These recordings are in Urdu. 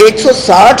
160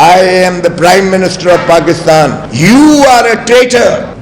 I am the Prime Minister of Pakistan. You are a traitor.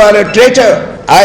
are a traitor. I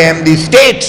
am the State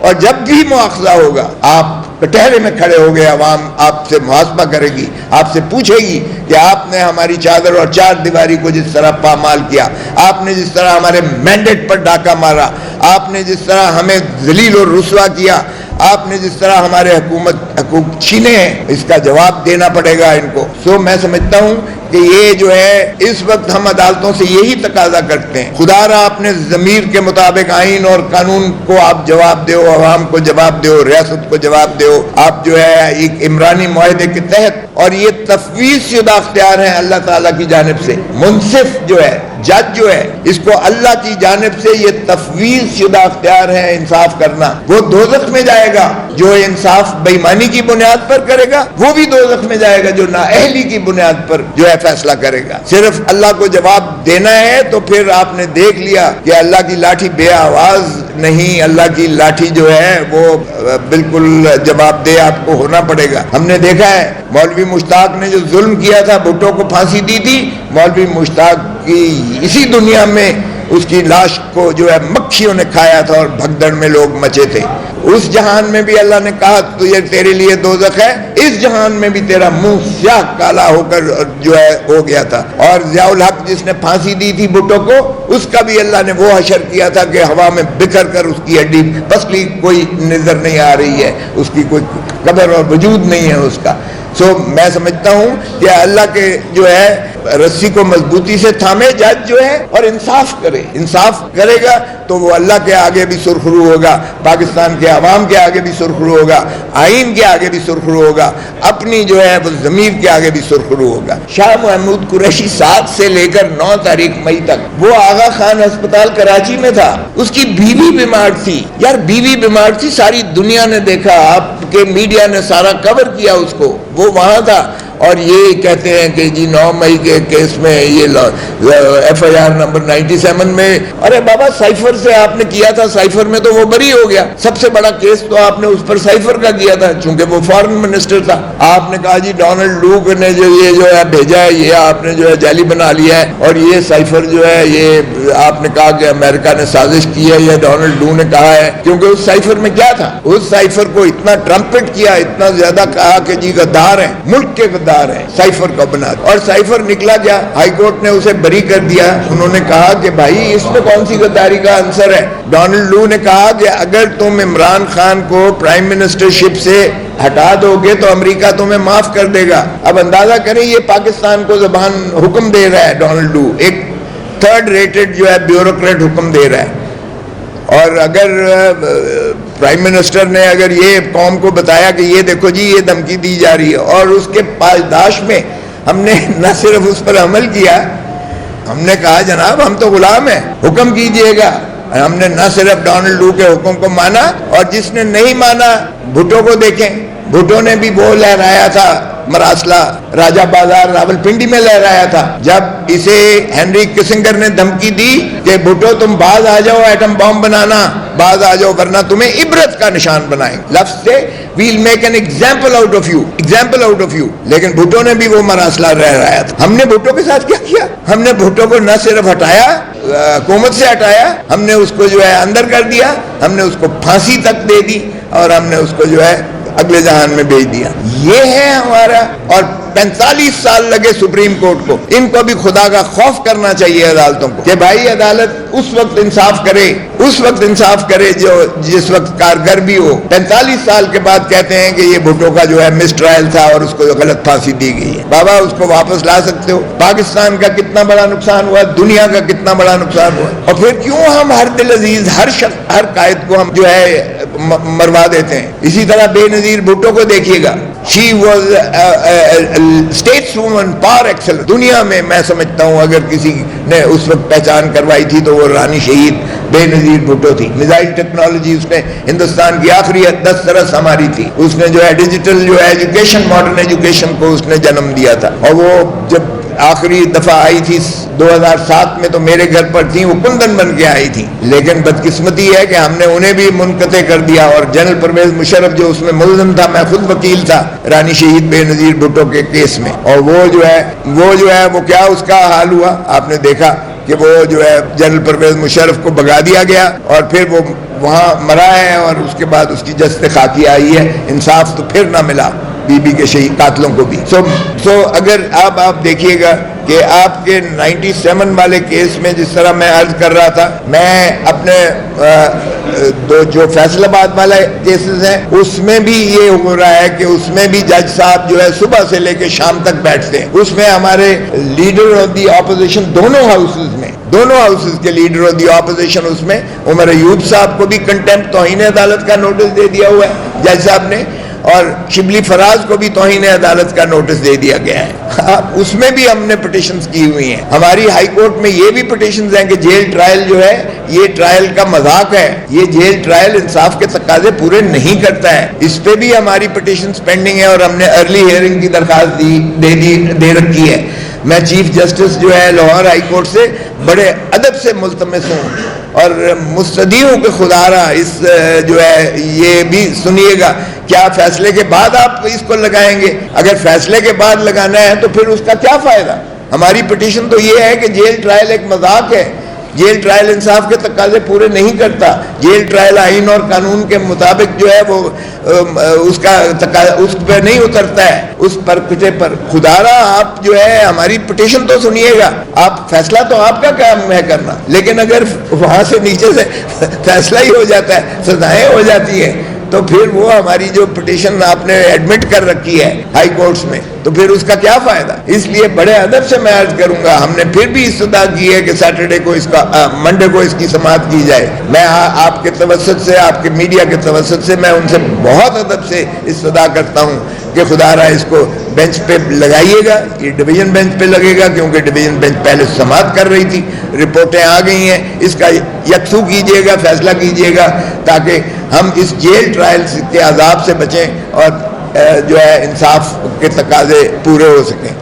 اور جب بھی مواخذہ ہوگا آپ کٹہرے میں کھڑے ہو گئے، عوام آپ سے محاسبہ کرے گی، آپ سے پوچھے گی کہ آپ نے ہماری چادر اور چار دیواری کو جس طرح پامال کیا، آپ نے جس طرح ہمارے مینڈیٹ پر ڈاکہ مارا، آپ نے جس طرح ہمیں ذلیل اور رسوا کیا، آپ نے جس طرح ہمارے حقوق چھینے ہیں، اس کا جواب دینا پڑے گا ان کو۔ سو میں سمجھتا ہوں کہ یہ جو ہے اس وقت ہم عدالتوں سے یہی تقاضا کرتے ہیں، خدا را اپنے ضمیر کے مطابق آئین اور قانون کو آپ جواب دو، عوام کو جواب دو، ریاست کو جواب دو۔ آپ جو ہے ایک عمرانی معاہدے کے تحت، اور یہ تفویض شدہ اختیار ہیں اللہ تعالیٰ کی جانب سے، منصف جو ہے جج جو ہے اس کو اللہ کی جانب سے یہ تفویض شدہ اختیار ہے انصاف کرنا۔ وہ دوزخ میں جائے گا جو انصاف بے ایمانی کی بنیاد پر کرے گا، وہ بھی دوزخ میں جائے گا جو نااہلی کی بنیاد پر جو ہے فیصلہ کرے گا۔ صرف اللہ کو جواب دینا ہے تو پھر آپ نے دیکھ لیا کہ اللہ کی لاٹھی بے آواز نہیں، اللہ کی لاٹھی جو ہے وہ بالکل جواب دہ آپ کو ہونا پڑے گا۔ ہم نے دیکھا ہے مولوی مشتاق نے جو ظلم کیا تھا، بھٹو کو پھانسی دی تھی، مولوی مشتاق کی اسی دنیا میں اس کی لاش کو جو ہے مکھیوں نے کھایا تھا اور بھگدڑ میں لوگ مچے تھے۔ اس جہان میں بھی اللہ نے کہا تو یہ تیرے لیے دوزخ ہے، اس جہان میں بھی تیرا منہ سیاہ کالا ہو کر جو ہے ہو گیا تھا۔ اور ضیاء الحق جس نے پھانسی دی تھی بھٹو کو، اس کا بھی اللہ نے وہ حشر کیا تھا کہ ہوا میں بکھر کر اس کی ہڈی پسلی کوئی نظر نہیں آ رہی ہے، اس کی کوئی قبر اور وجود نہیں ہے اس کا۔ سو میں سمجھتا ہوں کہ اللہ کے جو ہے رسی کو مضبوطی سے تھامے جج جو ہے اور انصاف کرے، انصاف کرے گا تو وہ اللہ کے آگے بھی سرخرو ہوگا، پاکستان کے عوام کے آگے بھی سرخرو ہوگا، آئین کے آگے بھی سرخرو ہوگا، اپنی جو ہے وہ ضمیر کے آگے بھی سرخرو ہوگا۔ شاہ محمود قریشی 7 سے لے کر 9 تاریخ مئی تک وہ آغا خان ہسپتال کراچی میں تھا، اس کی بیوی بیمار تھی، یار بیوی بیمار تھی، ساری دنیا نے دیکھا، آپ کے میڈیا نے سارا کور کیا اس کو، وہ وہاں تھا، اور یہ کہتے ہیں کہ جی 9 مئی کے کیس میں یہ FIR نمبر 97 میں، ارے بابا سائفر سے آپ نے کیا تھا، سائفر میں تو وہ بری ہو گیا، سب سے بڑا کیس تو آپ نے اس پر سائفر کا کیا تھا چونکہ وہ فارن منسٹر تھا۔ آپ نے کہا جی ڈونلڈ لوک نے جو ہے بھیجا ہے، یہ آپ نے جو ہے جعلی بنا لیا ہے، اور یہ سائفر جو ہے یہ آپ نے کہا کہ امریکہ نے سازش کی ہے، یہ ڈونلڈ لو نے کہا ہے، کیونکہ اس سائفر میں کیا تھا، اس سائفر کو اتنا ٹرمپٹ کیا، اتنا زیادہ کہا کہ جی غدار ہیں، ملک کے غدار ہیں، سائفر کا بنا، اور سائفر نکلا کیا، ہائی کورٹ نے اسے بری کر دیا۔ انہوں نے کہا کہ بھائی اس میں کون سی غداری کا عنصر ہے؟ ڈونلڈ لو نے کہا کہ اگر تم عمران خان کو پرائم منسٹر شپ سے ہٹا دو گے تو امریکہ تمہیں معاف کر دے گا۔ اب اندازہ کریں یہ پاکستان کو زبان حکم دے رہا ہے، ڈونلڈ لو ایک 3rd ریٹڈ جو ہے بیوروکریٹ حکم دے رہا ہے، اور اگر پرائم منسٹر نے اگر یہ قوم کو بتایا کہ یہ دیکھو جی یہ دھمکی دی جا رہی ہے، اور اس کے پاسداش میں ہم نے نہ صرف اس پر عمل کیا، ہم نے کہا جناب ہم تو غلام ہیں، حکم کیجئے گا، ہم نے نہ صرف ڈونلڈ لو کے حکم کو مانا، اور جس نے نہیں مانا بھٹو کو دیکھیں، بھٹو نے بھی وہ لہرایا تھا مراسلہ راجہ بازار راولپنڈی میں لہرایا تھا، جب اسے ہنری کسنگر نے دھمکی دی کہ بھٹو تم باز آ جاؤ ایٹم بام بنانا، باز آ جاؤ ورنہ تمہیں عبرت کا نشان بنائیں، لفظ سے we'll make an example out of you، example out of you، لیکن بھٹو نے بھی وہ مراسلہ لہرایا تھا۔ ہم نے بھٹو کے ساتھ کیا کیا؟ ہم نے بھٹو کو نہ صرف ہٹایا، حکومت سے ہٹایا، ہم نے اس کو جو ہے اندر کر دیا، ہم نے اس کو پھانسی تک دے دی، اور ہم نے اس کو جو ہے اگلے جہان میں بھیج دیا۔ یہ ہے ہمارا، اور 45 سال لگے سپریم کورٹ کو، ان کو بھی خدا کا خوف کرنا چاہیے عدالتوں کو کہ بھائی عدالت اس وقت انصاف کرے، اس وقت انصاف کرے جو جس وقت کارگر بھی ہو۔ 45 سال کے بعد کہتے ہیں کہ یہ بھٹو کا جو ہے مس ٹرائل تھا اور اس کو غلط پھانسی دی گئی ہے، بابا اس کو واپس لا سکتے ہو؟ پاکستان کا کتنا بڑا نقصان ہوا، دنیا کا کتنا بڑا نقصان ہوا، اور پھر کیوں ہم ہر دل عزیز ہر شخص ہر قائد کو ہم جو ہے مروا دیتے ہیں؟ اسی طرح بے نظیر بھٹو کو دیکھیے گا، she was stateswoman par excellence، دنیا میں میں سمجھتا ہوں اگر کسی نے اس وقت پہچان کروائی تھی تو وہ رانی شہید بے نظیر بھٹو تھی۔ میزائل ٹیکنالوجی اس نے ہندوستان کی آخری 10 سرس ہماری تھی، اس نے جو ہے ڈیجیٹل جو ہے ایجوکیشن، ماڈرن ایجوکیشن کو اس نے جنم دیا تھا، اور وہ جب آخری دفعہ آئی تھی 2007 میں تو میرے گھر پر تھی، وہ کندن بن کے آئی تھی، لیکن بدقسمتی ہے کہ ہم نے انہیں بھی منقطع کر دیا، اور جنرل پرویز مشرف جو اس میں ملزم تھا، میں خود وکیل تھا رانی شہید بے نظیر بھٹو کے کیس میں، اور وہ جو ہے وہ کیا اس کا حال ہوا آپ نے دیکھا، کہ وہ جو ہے جنرل پرویز مشرف کو بھگا دیا گیا اور پھر وہ وہاں مرا ہے اور اس کے بعد اس کی جسد خاکی آئی ہے. انصاف تو پھر نہ ملا بی بی کے شہید قاتلوں کو بھی. سو اگر آپ دیکھیے گا کہ آپ کے 97 والے کیس میں جس طرح میں عرض کر رہا تھا, میں اپنے دو جو فیصل آباد والے کیسز ہیں اس میں بھی یہ ہو رہا ہے کہ اس میں بھی جج صاحب جو ہے صبح سے لے کے شام تک بیٹھتے ہیں. اس میں ہمارے لیڈر آف دی اپوزیشن دونوں ہاؤسز کے لیڈر آف دی اپوزیشن اس میں عمر ایوب صاحب کو بھی کنٹمپٹ توہین عدالت کا نوٹس دے دیا ہوا ہے جج صاحب نے, اور شبلی فراز کو بھی توہین عدالت کا نوٹس دے دیا گیا ہے. اس میں بھی ہم نے پٹیشنز کی ہوئی ہیں. ہماری ہائی کورٹ میں یہ بھی پٹیشنز ہیں کہ جیل ٹرائل جو ہے یہ ٹرائل کا مذاق ہے, یہ جیل ٹرائل انصاف کے تقاضے پورے نہیں کرتا ہے. اس پہ بھی ہماری پٹیشنز پینڈنگ ہے اور ہم نے ارلی ہیئرنگ کی درخواست دے رکھی ہے. میں چیف جسٹس جو ہے لاہور ہائی کورٹ سے بڑے ادب سے ملتمس ہوں اور مستدعی ہوں کہ خدا را اس جو ہے یہ بھی سنیے گا, کیا فیصلے کے بعد آپ اس کو لگائیں گے؟ اگر فیصلے کے بعد لگانا ہے تو پھر اس کا کیا فائدہ؟ ہماری پٹیشن تو یہ ہے کہ جیل ٹرائل ایک مذاق ہے, جیل ٹرائل انصاف کے تقاضے پورے نہیں کرتا. جیل ٹرائل آئین اور قانون کے مطابق جو ہے وہ اس پہ نہیں اترتا ہے, اس پرکٹے پر. خدا را آپ جو ہے ہماری پٹیشن تو سنیے گا, آپ فیصلہ تو آپ کا کام ہے کرنا, لیکن اگر وہاں سے نیچے سے فیصلہ ہی ہو جاتا ہے, سزائیں ہو جاتی ہیں, تو پھر وہ ہماری جو پٹیشن آپ نے ایڈمٹ کر رکھی ہے ہائی کورٹس میں, تو پھر اس کا کیا فائدہ؟ اس لیے بڑے ادب سے میں عرض کروں گا, ہم نے پھر بھی استدعا کی ہے کہ سیٹرڈے کو منڈے کو اس کی سماعت کی جائے. میں آپ کے توسط سے, آپ کے میڈیا کے توسط سے میں ان سے بہت ادب سے استدعا کرتا ہوں کہ خدا را اس کو بینچ پہ لگائیے گا. یہ ڈویژن بینچ پہ لگے گا کیونکہ ڈویژن بینچ پہلے سماعت کر رہی تھی, رپورٹیں آ گئی ہیں, اس کا یکسو کیجیے گا, فیصلہ کیجیے گا تاکہ ہم اس جیل ٹرائل کے عذاب سے بچیں اور جو ہے انصاف کے تقاضے پورے ہو سکیں.